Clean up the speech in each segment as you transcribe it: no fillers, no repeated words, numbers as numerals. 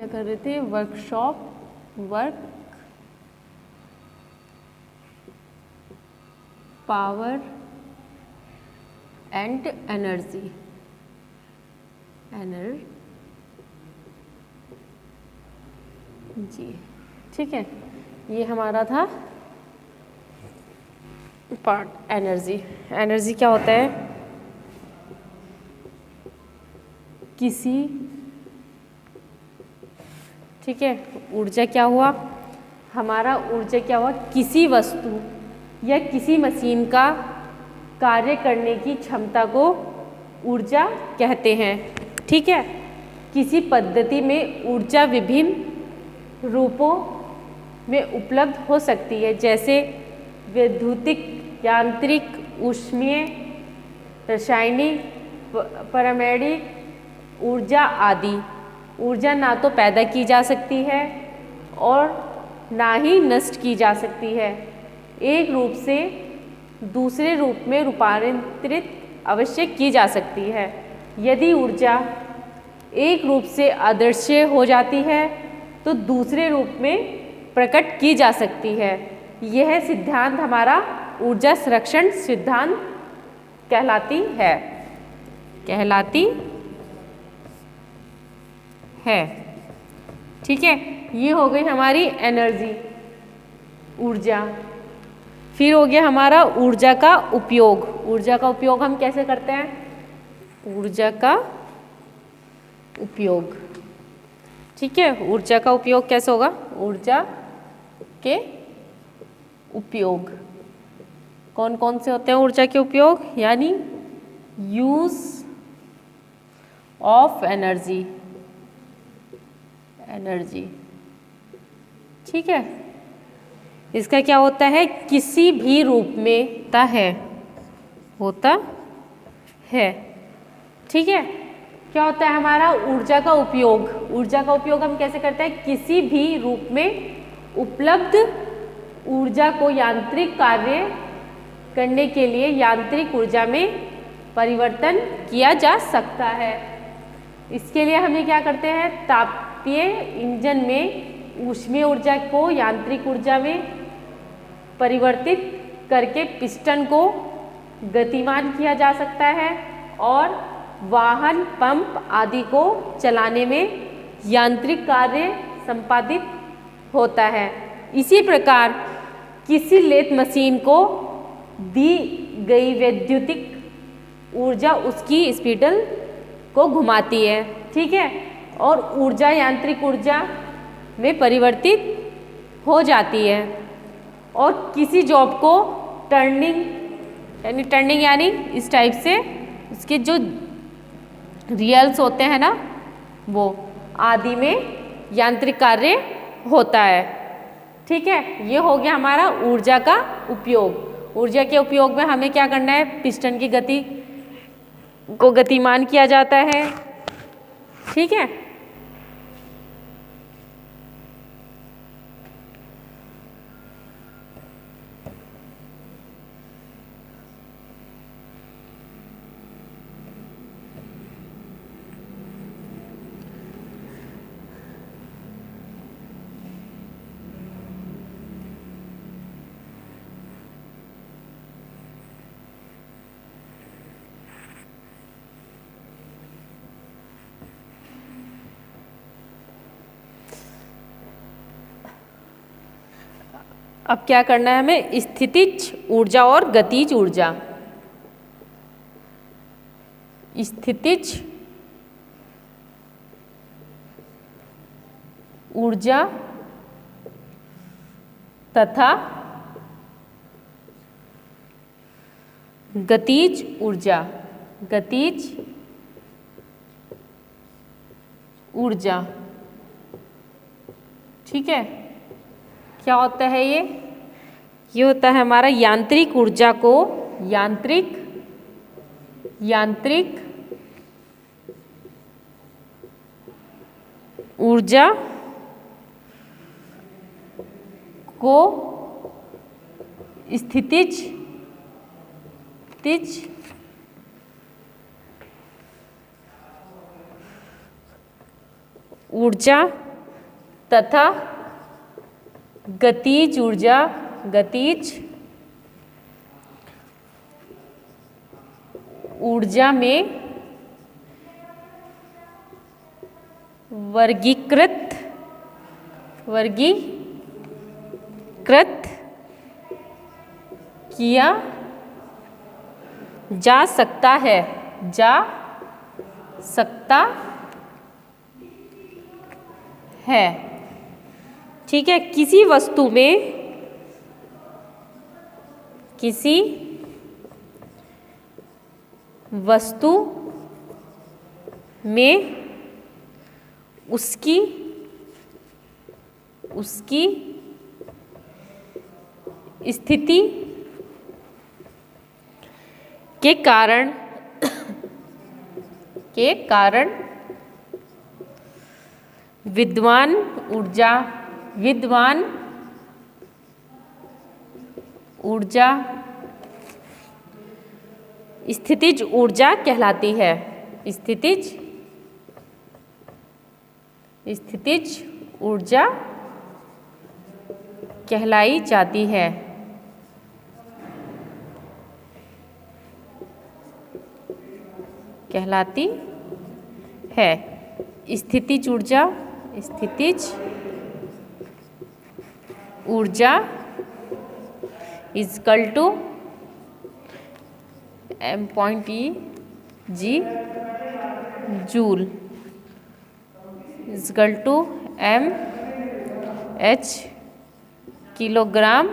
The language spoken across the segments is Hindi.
कर रहे थे वर्क पावर एंड एनर्जी जी, ठीक है। ये हमारा था पार्ट एनर्जी। एनर्जी क्या होता है? किसी, ठीक है, ऊर्जा क्या हुआ हमारा? ऊर्जा क्या हुआ? किसी वस्तु या किसी मशीन का कार्य करने की क्षमता को ऊर्जा कहते हैं, ठीक है। किसी पद्धति में ऊर्जा विभिन्न रूपों में उपलब्ध हो सकती है, जैसे वैद्युतिक, यांत्रिक, ऊष्मीय, रासायनिक, परमाणुक ऊर्जा आदि। ऊर्जा ना तो पैदा की जा सकती है और ना ही नष्ट की जा सकती है, एक रूप से दूसरे रूप में रूपांतरित अवश्य की जा सकती है। यदि ऊर्जा एक रूप से अदृश्य हो जाती है तो दूसरे रूप में प्रकट की जा सकती है। यह सिद्धांत हमारा ऊर्जा संरक्षण सिद्धांत कहलाती है, ठीक है। ये हो गई हमारी एनर्जी, ऊर्जा। फिर हो गया हमारा ऊर्जा का उपयोग। ऊर्जा का उपयोग हम कैसे करते हैं? ऊर्जा का उपयोग, ठीक है। ऊर्जा का उपयोग कैसे होगा? ऊर्जा के उपयोग कौन कौन से होते हैं? ऊर्जा के उपयोग यानी यूज ऑफ एनर्जी, ठीक है। इसका क्या होता है? किसी भी रूप में होता है, ठीक है। क्या होता है हमारा ऊर्जा का उपयोग? ऊर्जा का उपयोग हम कैसे करते हैं? किसी भी रूप में उपलब्ध ऊर्जा को यांत्रिक कार्य करने के लिए यांत्रिक ऊर्जा में परिवर्तन किया जा सकता है। इसके लिए हम क्या करते हैं? तापीय इंजन में ऊष्मीय ऊर्जा को यांत्रिक ऊर्जा में परिवर्तित करके पिस्टन को गतिमान किया जा सकता है और वाहन, पंप आदि को चलाने में यांत्रिक कार्य संपादित होता है। इसी प्रकार किसी लेथ मशीन को दी गई वैद्युतिक ऊर्जा उसकी स्पिंडल को घुमाती है, ठीक है, और ऊर्जा यांत्रिक ऊर्जा में परिवर्तित हो जाती है। और किसी जॉब को टर्निंग यानी इस टाइप से उसके जो रियल्स होते हैं ना, वो आदि में यांत्रिक कार्य होता है, ठीक है। ये हो गया हमारा ऊर्जा का उपयोग। ऊर्जा के उपयोग में हमें क्या करना है? पिस्टन की गति को गतिमान किया जाता है, ठीक है। अब क्या करना है हमें? स्थितिज ऊर्जा और गतिज ऊर्जा। स्थितिज ऊर्जा तथा गतिज ऊर्जा, ठीक है। क्या होता है ये? ये होता है हमारा यांत्रिक ऊर्जा को यांत्रिक ऊर्जा को स्थितिज ऊर्जा तथा गतिज ऊर्जा में वर्गीकृत किया जा सकता है, ठीक है। किसी वस्तु में उसकी स्थिति के कारण विद्यमान ऊर्जा स्थितिज ऊर्जा कहलाती है। स्थितिज ऊर्जा कहलाई जाती है। स्थितिज ऊर्जा equal to m.e.g joule equal to mH kilogram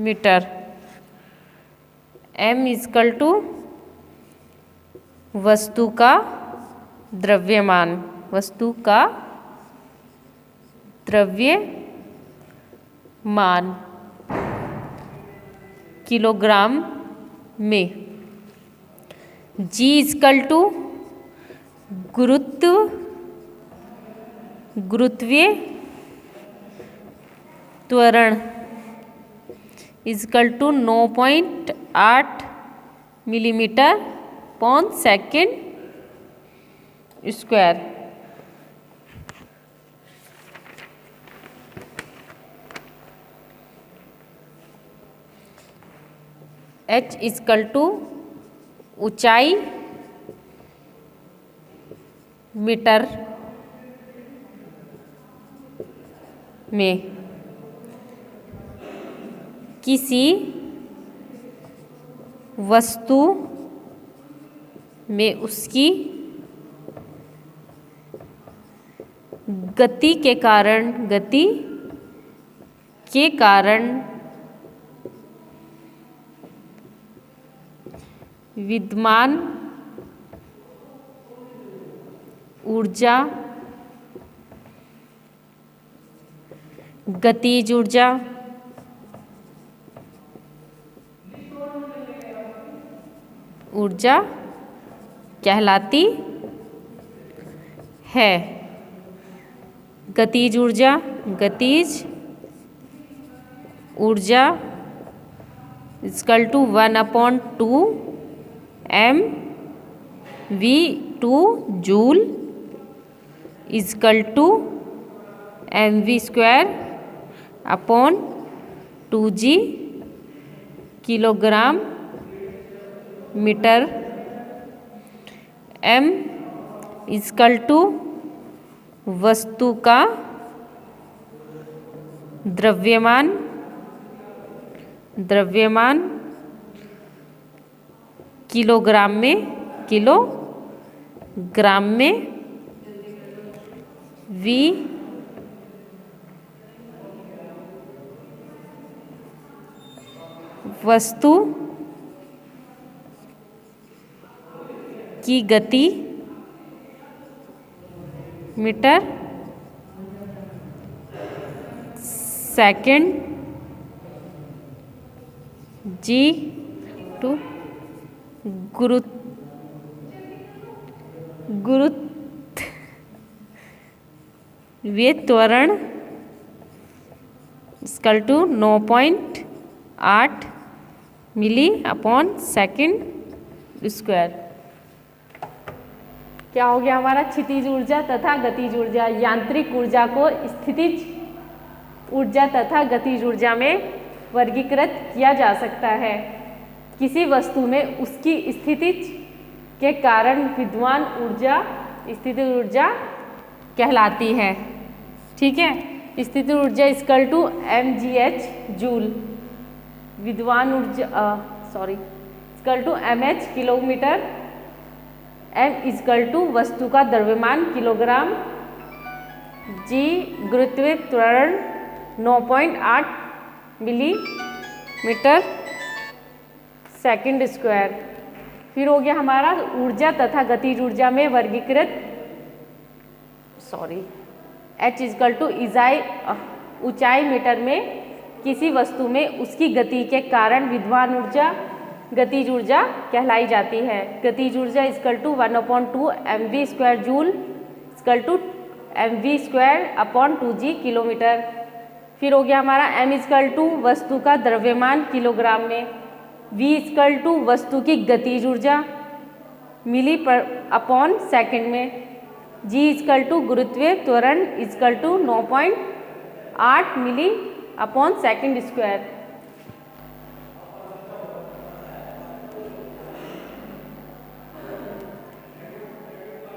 metre. m equal to वस्तु का द्रव्यमान किलोग्राम में। g इक्वल टू गुरुत्वीय त्वरण इक्वल टू 9.8 मिलीमीटर पर second square. h equal to ऊंचाई मीटर में। किसी वस्तु में उसकी गति के कारण विद्यमान ऊर्जा गतिज ऊर्जा कहलाती है। गतिज ऊर्जा equal to 1/2 mv2 joule equal to mv²/2g kilogram metre. m equal to वस्तु का द्रव्यमान किलोग्राम में। v वस्तु की गति मीटर सेकेंड। g टू गुरुत्वीय त्वरण equal to 9.8 milli upon second square क्या हो गया हमारा, क्षितिज ऊर्जा तथा गतिज ऊर्जा। यांत्रिक ऊर्जा को स्थितिज ऊर्जा तथा गतिज ऊर्जा में वर्गीकृत किया जा सकता है। किसी वस्तु में उसकी स्थितिज के कारण विद्यमान ऊर्जा स्थितिज ऊर्जा कहलाती है। ठीक है, स्थितिज ऊर्जा इक्वल टू mgh जूल, विद्यमान ऊर्जा equal to mh kilometre, m equal to वस्तु का द्रव्यमान किलोग्राम, g गुरुत्वीय त्वरण 9.8 मिलीमीटर सेकंड स्क्वायर। फिर हो गया हमारा ऊर्जा तथा गतिज ऊर्जा में वर्गीकृत, h इक्वल टू ऊंचाई मीटर में किसी वस्तु में उसकी गति के कारण विद्यमान ऊर्जा गतिज ऊर्जा कहलाई जाती है। गतिज ऊर्जा equal to 1/2 mv square joule equal to mv square upon 2g kilometre. फिर हो गया हमारा m इक्वल टू वस्तु का द्रव्यमान किलोग्राम में, v इक्वल टू वस्तु की गतिज ऊर्जा मिली पर अपॉन सेकंड में, g इक्वल टू गुरुत्वीय त्वरण equal to 9.8 milli upon second square.